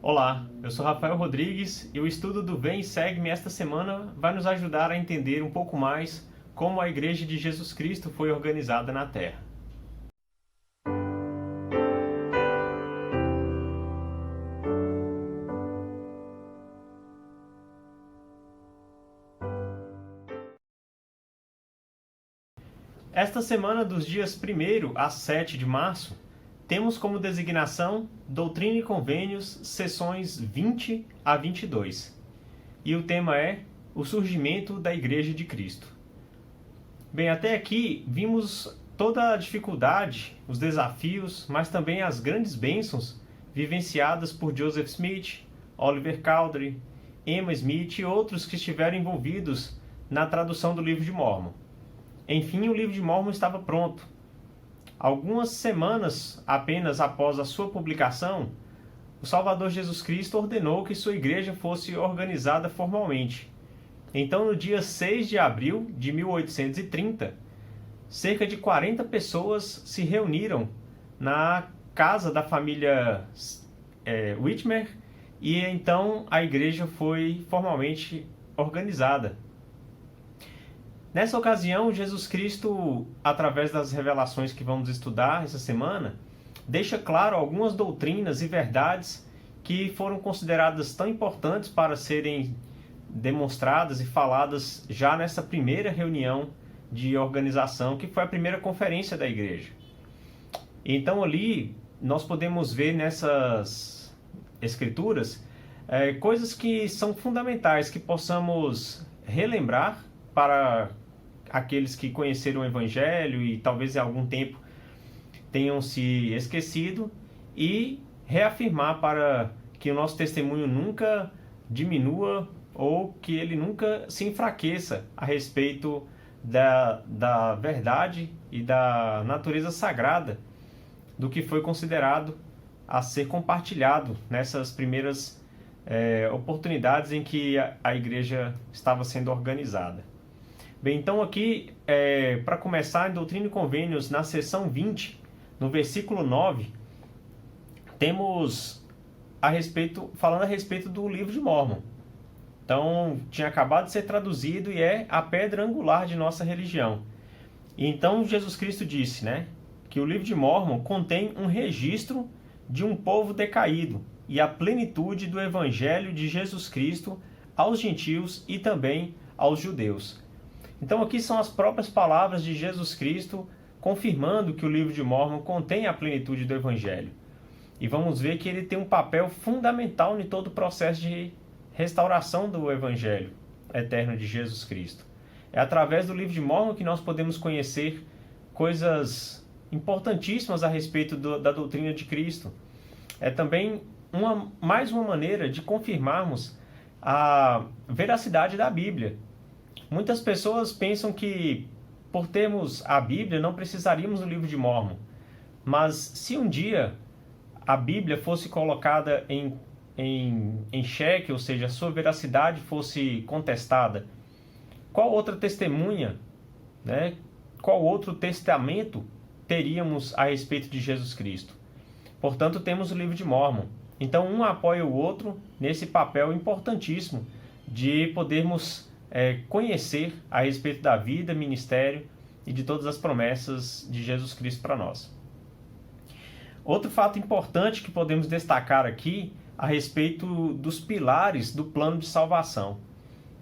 Olá, eu sou Rafael Rodrigues e o estudo do Vem e Segue-me esta semana vai nos ajudar a entender um pouco mais como a Igreja de Jesus Cristo foi organizada na Terra. Esta semana, dos dias 1º a 7 de março, temos como designação Doutrina e Convênios, sessões 20 a 22. E o tema é o surgimento da Igreja de Cristo. Bem, até aqui vimos toda a dificuldade, os desafios, mas também as grandes bênçãos vivenciadas por Joseph Smith, Oliver Cowdery, Emma Smith e outros que estiveram envolvidos na tradução do Livro de Mórmon. Enfim, o Livro de Mórmon estava pronto. Algumas semanas apenas após a sua publicação, o Salvador Jesus Cristo ordenou que sua igreja fosse organizada formalmente. Então, no dia 6 de abril de 1830, cerca de 40 pessoas se reuniram na casa da família Whitmer e então a igreja foi formalmente organizada. Nessa ocasião, Jesus Cristo, através das revelações que vamos estudar essa semana, deixa claro algumas doutrinas e verdades que foram consideradas tão importantes para serem demonstradas e faladas já nessa primeira reunião de organização, que foi a primeira conferência da igreja. Então ali nós podemos ver nessas escrituras coisas que são fundamentais, que possamos relembrar para aqueles que conheceram o Evangelho e talvez em algum tempo tenham se esquecido, e reafirmar para que o nosso testemunho nunca diminua ou que ele nunca se enfraqueça a respeito da verdade e da natureza sagrada do que foi considerado a ser compartilhado nessas primeiras oportunidades em que a igreja estava sendo organizada. Bem, então aqui, para começar, em Doutrina e Convênios, na seção 20, no versículo 9, temos falando a respeito do Livro de Mórmon. Então, tinha acabado de ser traduzido e é a pedra angular de nossa religião. E então, Jesus Cristo disse, que o Livro de Mórmon contém um registro de um povo decaído e a plenitude do Evangelho de Jesus Cristo aos gentios e também aos judeus. Então aqui são as próprias palavras de Jesus Cristo confirmando que o Livro de Mórmon contém a plenitude do Evangelho. E vamos ver que ele tem um papel fundamental em todo o processo de restauração do Evangelho eterno de Jesus Cristo. É através do Livro de Mórmon que nós podemos conhecer coisas importantíssimas a respeito da doutrina de Cristo. É também mais uma maneira de confirmarmos a veracidade da Bíblia. Muitas pessoas pensam que, por termos a Bíblia, não precisaríamos do Livro de Mórmon. Mas se um dia a Bíblia fosse colocada em xeque, ou seja, a sua veracidade fosse contestada, qual outra testemunha, qual outro testamento teríamos a respeito de Jesus Cristo? Portanto, temos o Livro de Mórmon. Então, um apoia o outro nesse papel importantíssimo de podermos conhecer a respeito da vida, ministério e de todas as promessas de Jesus Cristo para nós. Outro fato importante que podemos destacar aqui a respeito dos pilares do plano de salvação.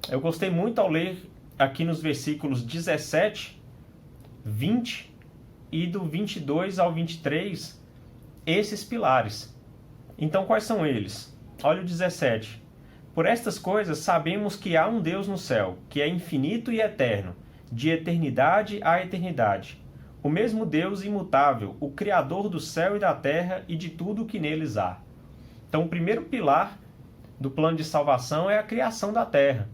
Eu gostei muito ao ler aqui nos versículos 17, 20 e do 22 ao 23 esses pilares. Então, quais são eles? Olha o 17. Por estas coisas sabemos que há um Deus no céu, que é infinito e eterno, de eternidade a eternidade. O mesmo Deus imutável, o Criador do céu e da terra e de tudo o que neles há. Então, o primeiro pilar do plano de salvação é a criação da terra.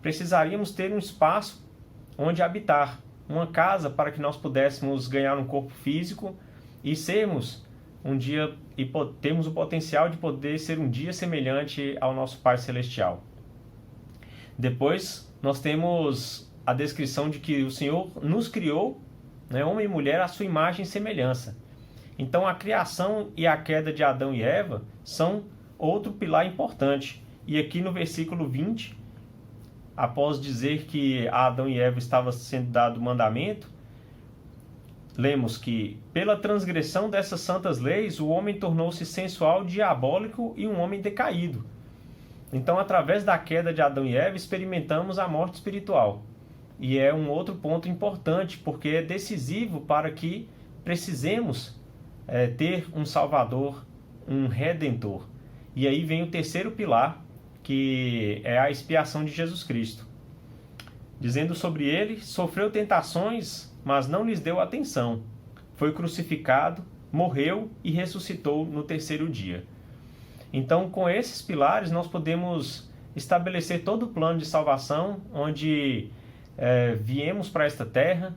Precisaríamos ter um espaço onde habitar, uma casa para que nós pudéssemos ganhar um corpo físico e sermos um dia e temos o potencial de poder ser um dia semelhante ao nosso Pai Celestial. Depois, nós temos a descrição de que o Senhor nos criou, homem e mulher, à sua imagem e semelhança. Então, a criação e a queda de Adão e Eva são outro pilar importante. E aqui no versículo 20, após dizer que a Adão e Eva estava sendo dado o mandamento, lemos que, pela transgressão dessas santas leis, o homem tornou-se sensual, diabólico e um homem decaído. Então, através da queda de Adão e Eva, experimentamos a morte espiritual. E é um outro ponto importante, porque é decisivo para que precisemos ter um Salvador, um Redentor. E aí vem o terceiro pilar, que é a expiação de Jesus Cristo. Dizendo sobre ele, sofreu tentações, mas não lhes deu atenção. Foi crucificado, morreu e ressuscitou no terceiro dia. Então, com esses pilares, nós podemos estabelecer todo o plano de salvação, onde viemos para esta terra,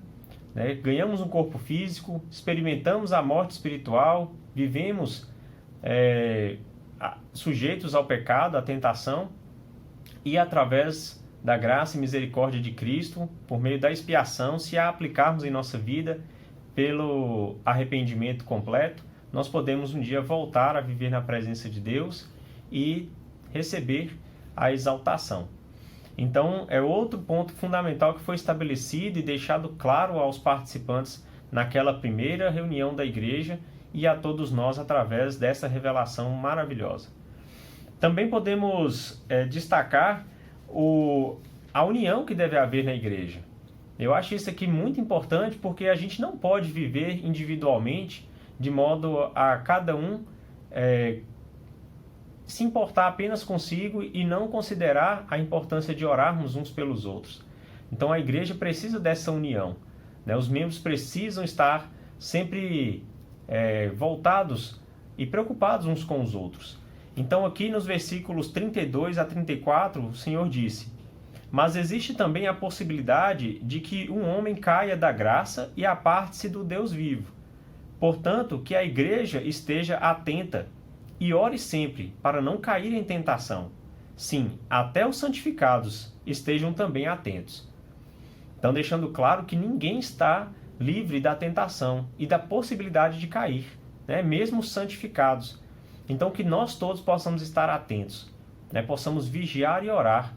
né, ganhamos um corpo físico, experimentamos a morte espiritual, vivemos sujeitos ao pecado, à tentação, e através da graça e misericórdia de Cristo, por meio da expiação, se a aplicarmos em nossa vida pelo arrependimento completo, nós podemos um dia voltar a viver na presença de Deus e receber a exaltação. Então, é outro ponto fundamental que foi estabelecido e deixado claro aos participantes naquela primeira reunião da igreja e a todos nós através dessa revelação maravilhosa. Também podemos destacar a união que deve haver na igreja. Eu acho isso aqui muito importante porque a gente não pode viver individualmente de modo a cada um se importar apenas consigo e não considerar a importância de orarmos uns pelos outros. Então a igreja precisa dessa união, né? Os membros precisam estar sempre voltados e preocupados uns com os outros. Então aqui nos versículos 32 a 34, o Senhor disse: mas existe também a possibilidade de que um homem caia da graça e aparte-se do Deus vivo. Portanto, que a igreja esteja atenta e ore sempre para não cair em tentação. Sim, até os santificados estejam também atentos. Então, deixando claro que ninguém está livre da tentação e da possibilidade de cair, né? Mesmo os santificados. Então, que nós todos possamos estar atentos, né? Possamos vigiar e orar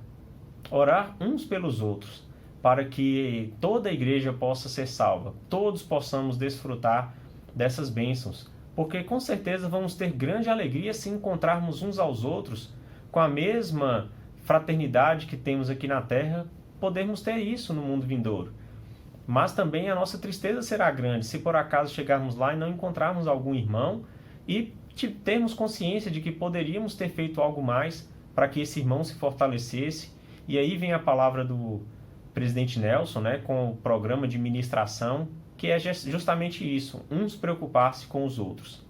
uns pelos outros, para que toda a igreja possa ser salva, todos possamos desfrutar dessas bênçãos, porque com certeza vamos ter grande alegria se encontrarmos uns aos outros com a mesma fraternidade que temos aqui na terra, podermos ter isso no mundo vindouro. Mas também a nossa tristeza será grande se por acaso chegarmos lá e não encontrarmos algum irmão e termos consciência de que poderíamos ter feito algo mais para que esse irmão se fortalecesse. E aí vem a palavra do presidente Nelson, né, com o programa de ministração, que é justamente isso, uns preocupar-se com os outros.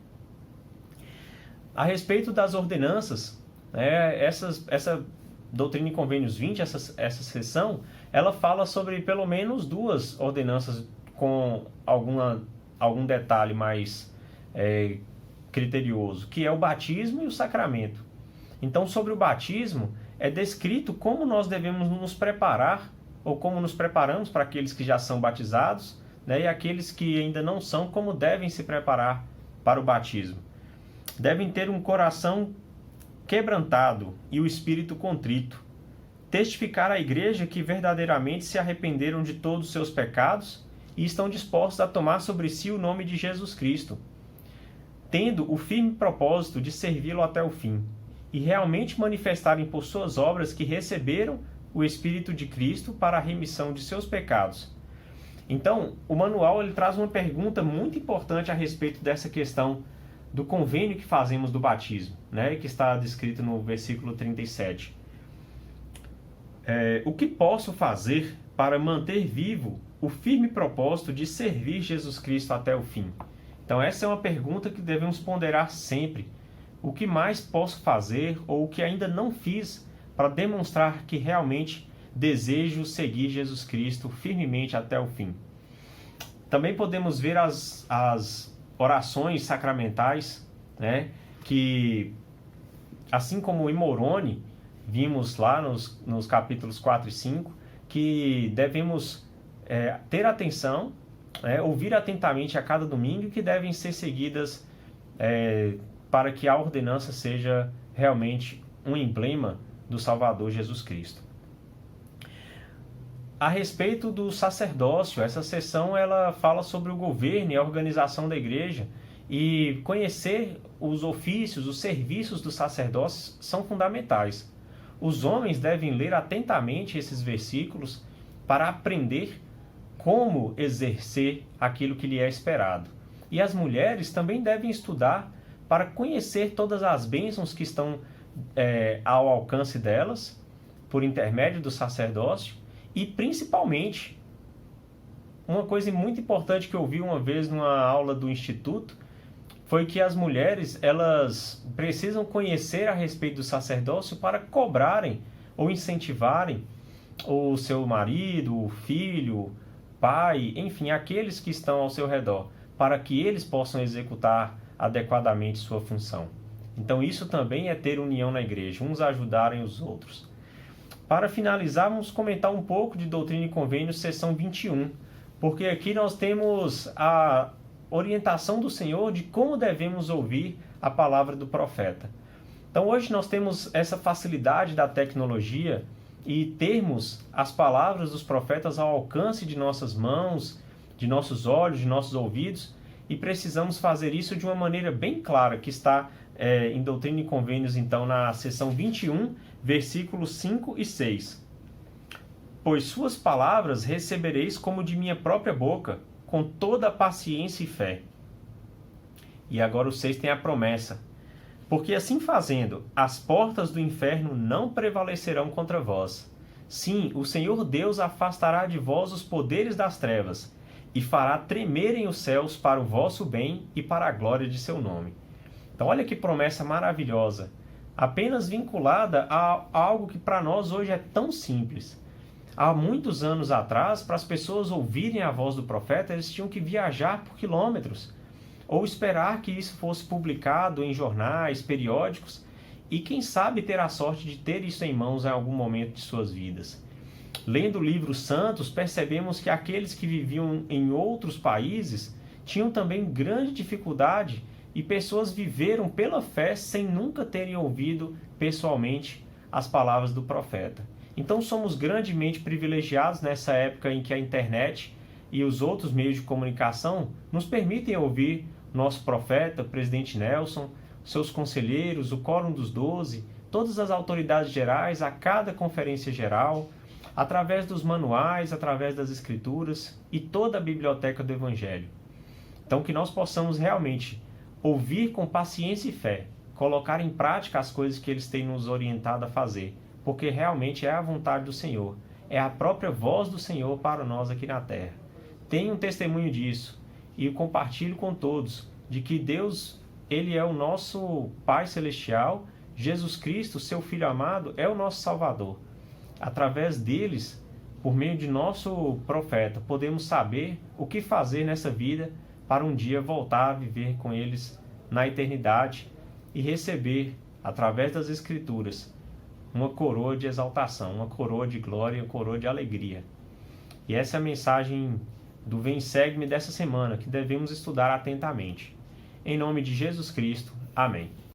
A respeito das ordenanças, essa Doutrina e Convênios 20, essa sessão, ela fala sobre pelo menos duas ordenanças com algum detalhe mais criterioso, que é o batismo e o sacramento. Então, sobre o batismo, é descrito como nós devemos nos preparar, ou como nos preparamos para aqueles que já são batizados, né, e aqueles que ainda não são, como devem se preparar para o batismo. Devem ter um coração quebrantado e o espírito contrito. Testificar à igreja que verdadeiramente se arrependeram de todos os seus pecados e estão dispostos a tomar sobre si o nome de Jesus Cristo, tendo o firme propósito de servi-lo até o fim, e realmente manifestarem por suas obras que receberam o Espírito de Cristo para a remissão de seus pecados. Então, o manual ele traz uma pergunta muito importante a respeito dessa questão do convênio que fazemos do batismo, né, que está descrito no versículo 37. O que posso fazer para manter vivo o firme propósito de servir Jesus Cristo até o fim? Então, essa é uma pergunta que devemos ponderar sempre. O que mais posso fazer ou o que ainda não fiz para demonstrar que realmente desejo seguir Jesus Cristo firmemente até o fim? Também podemos ver as orações sacramentais, né, que, assim como em Moroni, vimos lá nos capítulos 4 e 5, que devemos ter atenção, ouvir atentamente a cada domingo, que devem ser seguidas para que a ordenança seja realmente um emblema do Salvador Jesus Cristo. A respeito do sacerdócio, essa sessão ela fala sobre o governo e a organização da igreja, e conhecer os ofícios, os serviços dos sacerdócios são fundamentais. Os homens devem ler atentamente esses versículos para aprender como exercer aquilo que lhe é esperado. E as mulheres também devem estudar para conhecer todas as bênçãos que estão ao alcance delas, por intermédio do sacerdócio, e principalmente, uma coisa muito importante que eu vi uma vez numa aula do Instituto, foi que as mulheres, elas precisam conhecer a respeito do sacerdócio para cobrarem ou incentivarem o seu marido, o filho, pai, enfim, aqueles que estão ao seu redor, para que eles possam executar adequadamente sua função. Então isso também é ter união na igreja, uns ajudarem os outros. Para finalizar, vamos comentar um pouco de Doutrina e Convênios, seção 21, porque aqui nós temos a orientação do Senhor de como devemos ouvir a palavra do profeta. Então hoje nós temos essa facilidade da tecnologia e termos as palavras dos profetas ao alcance de nossas mãos, de nossos olhos, de nossos ouvidos, e precisamos fazer isso de uma maneira bem clara, que está em Doutrina e Convênios, então, na seção 21, versículos 5 e 6. Pois suas palavras recebereis como de minha própria boca, com toda a paciência e fé. E agora o 6 tem a promessa. Porque assim fazendo, as portas do inferno não prevalecerão contra vós. Sim, o Senhor Deus afastará de vós os poderes das trevas, e fará tremerem os céus para o vosso bem e para a glória de seu nome. Então olha que promessa maravilhosa, apenas vinculada a algo que para nós hoje é tão simples. Há muitos anos atrás, para as pessoas ouvirem a voz do profeta, eles tinham que viajar por quilômetros, ou esperar que isso fosse publicado em jornais, periódicos, e quem sabe ter a sorte de ter isso em mãos em algum momento de suas vidas. Lendo livros santos, percebemos que aqueles que viviam em outros países tinham também grande dificuldade, e pessoas viveram pela fé sem nunca terem ouvido pessoalmente as palavras do profeta. Então somos grandemente privilegiados nessa época em que a internet e os outros meios de comunicação nos permitem ouvir nosso profeta, o presidente Nelson, seus conselheiros, o Quórum dos 12, todas as autoridades gerais, a cada conferência geral, através dos manuais, através das escrituras e toda a biblioteca do Evangelho. Então que nós possamos realmente ouvir com paciência e fé, colocar em prática as coisas que eles têm nos orientado a fazer, porque realmente é a vontade do Senhor, é a própria voz do Senhor para nós aqui na terra. Tenho um testemunho disso e compartilho com todos, de que Deus, Ele é o nosso Pai Celestial, Jesus Cristo, seu Filho amado, é o nosso Salvador. Através deles, por meio de nosso profeta, podemos saber o que fazer nessa vida para um dia voltar a viver com eles na eternidade e receber, através das Escrituras, uma coroa de exaltação, uma coroa de glória, uma coroa de alegria. E essa é a mensagem do Vem Segue-me dessa semana, que devemos estudar atentamente. Em nome de Jesus Cristo. Amém.